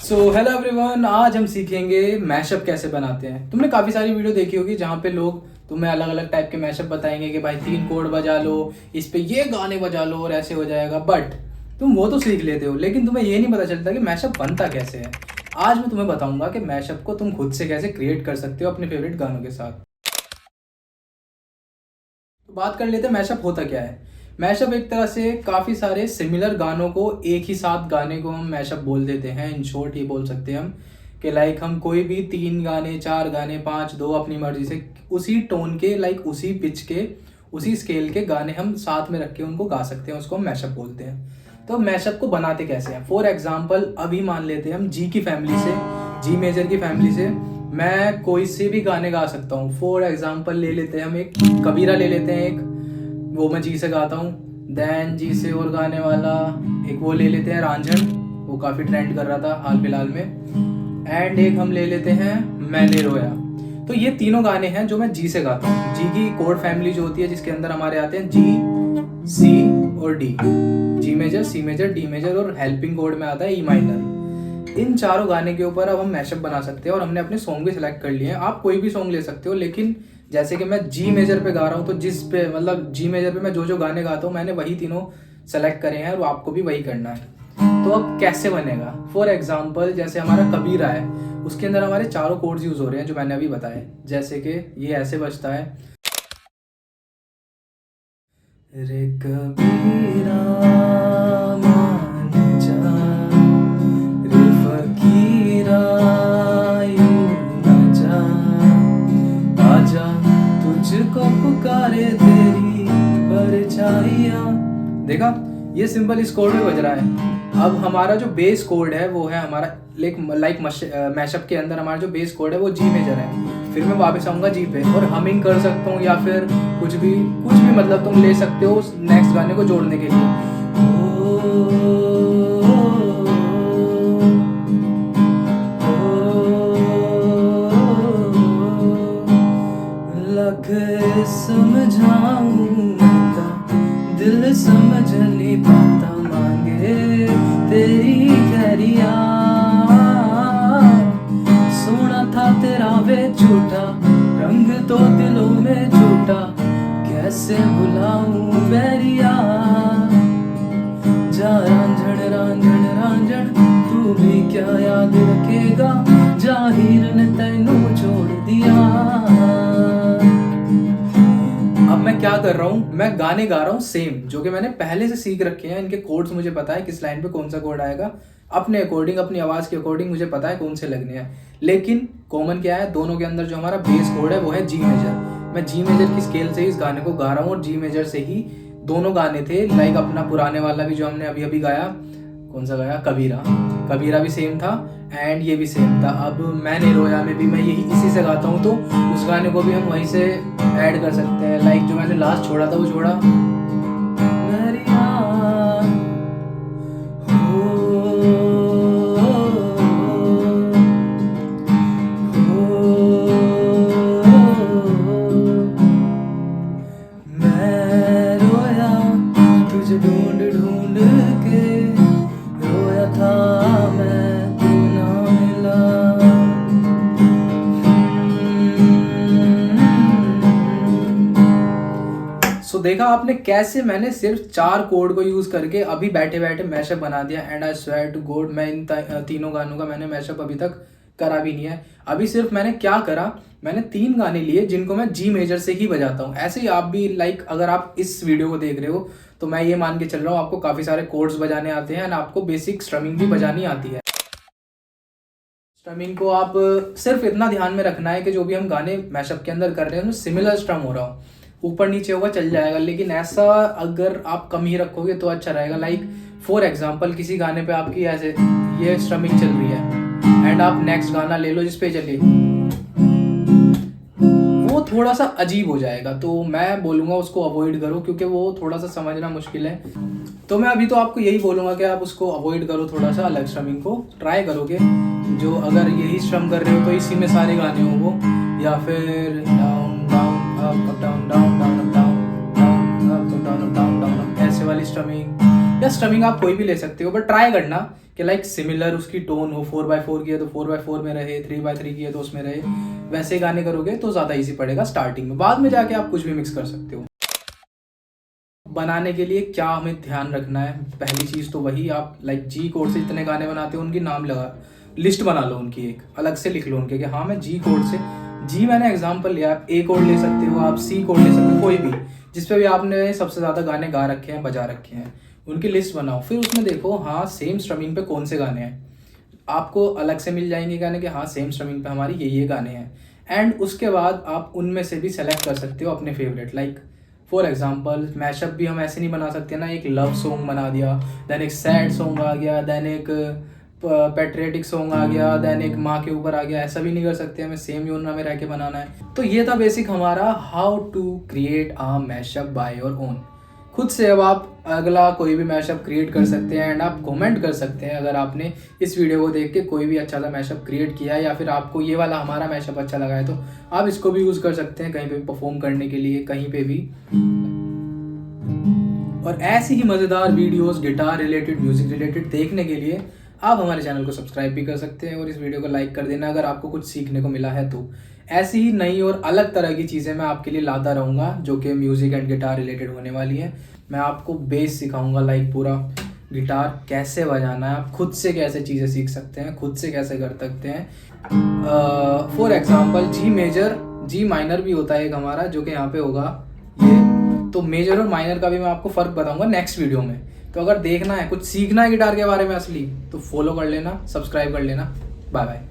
So hello everyone, आज हम सीखेंगे मैशअप कैसे बनाते हैं। तुमने काफ़ी सारी वीडियो देखी होगी जहाँ पे लोग तुम्हें अलग अलग टाइप के मैशअप बताएंगे कि भाई 3 कोड बजा लो, इस पे ये गाने बजा लो और ऐसे हो जाएगा। बट तुम वो तो सीख लेते हो, लेकिन तुम्हें ये नहीं पता चलता कि मैशअप बनता कैसे है। आज मैं तुम्हें बताऊंगा कि मैशअप को तुम खुद से कैसे क्रिएट कर सकते हो अपने फेवरेट गानों के साथ। तो बात कर लेते हैं मैशअप होता क्या है। मैशअप एक तरह से काफ़ी सारे सिमिलर गानों को एक ही साथ गाने को हम मैशअप बोल देते हैं। इन शॉर्ट ये बोल सकते हैं हम कि लाइक हम कोई भी 3 गाने, 4 गाने, 5, 2 अपनी मर्जी से उसी टोन के, लाइक उसी पिच के, उसी स्केल के गाने हम साथ में रख के उनको गा सकते हैं। उसको हम मैशअप बोलते हैं। तो मैशअप को बनाते कैसे हैं? फॉर एग्जाम्पल अभी मान लेते हैं हम जी की फैमिली से, जी मेजर की फैमिली से मैं कोई से भी गाने गा सकता हूँ। फॉर एग्जाम्पल ले लेते हैं हम एक कबीरा ले लेते हैं, एक वो मैं जी से गाता हूँ। देन जी से और गाने वाला एक वो ले लेते हैं रांझन, वो काफ़ी ट्रेंड कर रहा था हाल फिलहाल में। एंड एक हम ले लेते हैं मैंने रोया। तो ये तीनों गाने हैं जो मैं जी से गाता हूँ। जी की कोड फैमिली जो होती है जिसके अंदर हमारे आते हैं जी, सी और D. G major, C major, D major और हेल्पिंग कोड में आता है ई माइनर। इन चारों गाने के ऊपर अब हम मैशअप बना सकते हैं और हमने अपने सॉन्ग भी सिलेक्ट कर लिए हैं। आप कोई भी सॉन्ग ले सकते हो, लेकिन जैसे कि मैं जी मेजर पे गा रहा हूँ तो जिस पे मतलब जी मेजर पे मैं जो जो गाने गाता हूँ मैंने वही तीनों सेलेक्ट करे हैं और आपको भी वही करना है। तो अब कैसे बनेगा? फॉर एग्जाम्पल जैसे हमारा कबीरा है, उसके अंदर हमारे चारों कोड्स यूज हो रहे हैं जो मैंने अभी बताए। जैसे कि ये ऐसे बजता है, रे कबीरा मान जा, रे फकीरा यूं ना जा, आजा तुझको पुकारे तेरी परछाइयाँ। देखा, ये सिंपल इस कोड में बज रहा है। अब हमारा जो बेस कोड है वो है हमारा लाइक मैशअप के अंदर हमारा जो बेस कोड है वो जी मेजर है। फिर मैं वापस आऊँगा जी पे और हमिंग कर सकता हूँ या फिर कुछ भी मतलब तुम ले सकते हो उस नेक्स्ट गाने को जोड़ने के लिए। लख समझाऊंगा दिल समझ नहीं पाता, मांगे तेरी खैरिया। सोना था तेरा वे झूठा, रंग तो दिलों में झूठा, कैसे भुलाऊं बैरिया। जा रांझण रांझण रांझण तू भी क्या याद रखेगा, जाहिर ने तैनू छोड़ दिया। अब मैं क्या कर रहा हूँ, मैं गाने गा रहा हूँ सेम जो कि मैंने पहले से सीख रखे हैं। इनके कोड्स मुझे पता है किस लाइन पे कौन सा कोड आएगा, अपने अकॉर्डिंग, अपनी आवाज़ के अकॉर्डिंग मुझे पता है कौन से लगने हैं। लेकिन कॉमन क्या है, दोनों के अंदर जो हमारा बेस कोड है वो है जी मेजर। मैं जी मेजर की स्केल से ही इस गाने को गा रहा हूँ और जी मेजर से ही दोनों गाने थे। लाइक अपना पुराने वाला भी जो हमने अभी अभी गाया, कौन सा गाया, कबीरा, कबीरा भी सेम था एंड ये भी सेम था। अब मैंने रोया में भी मैं यही इसी से गाता हूँ, तो उस गाने को भी हम वहीं से ऐड कर सकते हैं। लाइक जो मैंने लास्ट छोड़ा था वो छोड़ा, मैं रोया तुझे ढूंढ ढूंढ के, रोया था मैं तू ना मिला। सो देखा आपने कैसे मैंने सिर्फ 4 कोड को यूज करके अभी बैठे बैठे मैशअप बना दिया। And I swear to God मैं इन तीनों गानों का मैंने मैशअप अभी तक करा भी नहीं है। अभी सिर्फ मैंने क्या करा, मैंने 3 गाने लिए जिनको मैं जी मेजर से ही बजाता हूँ। ऐसे ही आप भी लाइक अगर आप इस वीडियो को देख रहे हो तो मैं ये मान के चल रहा हूँ आपको काफ़ी सारे कोड्स बजाने आते हैं एंड आपको बेसिक स्ट्रमिंग भी बजानी आती है। स्ट्रमिंग को आप सिर्फ इतना ध्यान में रखना है कि जो भी हम गाने मैशअप के अंदर कर रहे हैं उसमें सिमिलर स्ट्रम हो रहा हो। ऊपर नीचे होगा चल जाएगा, लेकिन ऐसा अगर आप कम ही रखोगे तो अच्छा रहेगा। लाइक फॉर एग्जांपल किसी गाने पे आपकी ऐसे ये स्ट्रमिंग चल रही है एंड आप नेक्स्ट गाना ले लो जिस पे चले, वो थोड़ा सा अजीब हो जाएगा। तो मैं बोलूँगा उसको अवॉइड करो क्योंकि वो थोड़ा सा समझना मुश्किल है। तो मैं अभी तो आपको यही बोलूँगा कि आप उसको अवॉइड करो, थोड़ा सा अलग स्ट्रमिंग को ट्राई करोगे। जो अगर यही स्ट्रम कर रहे हो तो इसी में सारे गाने हो वो, या फिर down down up up down down down up down down up down down down ऐसे वाली स्ट्रमिंग, या स्ट्रमिंग आप कोई भी ले सकते हो, बट ट्राई करना कि लाइक सिमिलर उसकी टोन हो। 4/4 की है तो 4/4 में रहे, 3/3 की है तो उसमें रहे। वैसे गाने करोगे तो ज़्यादा ईजी पड़ेगा स्टार्टिंग में, बाद में जाके आप कुछ भी मिक्स कर सकते हो। बनाने के लिए क्या हमें ध्यान रखना है, पहली चीज़ तो वही, आप लाइक जी कोड से जितने गाने बनाते हो उनकी नाम लगा लिस्ट बना लो, उनकी एक अलग से लिख लो उनके कि हाँ मैं जी कोड से, जी मैंने एग्जांपल लिया, आप ए कोड ले सकते हो, आप सी कोड ले सकते हो, कोई भी जिस पे भी आपने सबसे ज़्यादा गाने गा रखे हैं, बजा रखे हैं, उनकी लिस्ट बनाओ। फिर उसमें देखो हाँ सेम स्ट्रमिंग पे कौन से गाने हैं, आपको अलग से मिल जाएंगे गाने कि हाँ सेम स्ट्रमिंग पे हमारी ये गाने हैं। एंड उसके बाद आप उनमें से भी सेलेक्ट कर सकते हो अपने favourite. Like for example mashup भी हम ऐसे नहीं बना सकते ना, एक लव सॉन्ग बना दिया, देन एक सैड सॉन्ग आ गया, देन एक पेट्रियटिक सॉन्ग आ गया, देन एक माँ के ऊपर आ गया, ऐसा भी नहीं कर सकते, हमें सेम जोनरा में रह के बनाना है। तो ये था बेसिक हमारा how to create a mashup by your own. खुद से अब आप अगला कोई भी मैशअप क्रिएट कर सकते हैं, एंड आप कमेंट कर सकते हैं अगर आपने इस वीडियो को देख के कोई भी अच्छा सा मैशअप क्रिएट किया है, या फिर आपको ये वाला हमारा मैशअप अच्छा लगा है तो आप इसको भी यूज़ कर सकते हैं कहीं पे परफॉर्म करने के लिए, कहीं पे भी। और ऐसी ही मज़ेदार videos guitar related, music related देखने के लिए आप हमारे चैनल को सब्सक्राइब भी कर सकते हैं, और इस वीडियो को लाइक कर देना अगर आपको कुछ सीखने को मिला है तो। ऐसी ही नई और अलग तरह की चीज़ें मैं आपके लिए लाता रहूँगा जो कि म्यूज़िक एंड गिटार रिलेटेड होने वाली है। मैं आपको बेस सिखाऊंगा, लाइक पूरा गिटार कैसे बजाना है, आप खुद से कैसे चीज़ें सीख सकते हैं, खुद से कैसे कर सकते हैं। For example G major, G minor भी होता है एक हमारा जो कि यहाँ पे होगा ये। तो मेजर और माइनर का भी मैं आपको फ़र्क बताऊंगा नेक्स्ट वीडियो में। तो अगर देखना है, कुछ सीखना है गिटार के बारे में असली, तो फॉलो कर लेना, सब्सक्राइब कर लेना। Bye bye.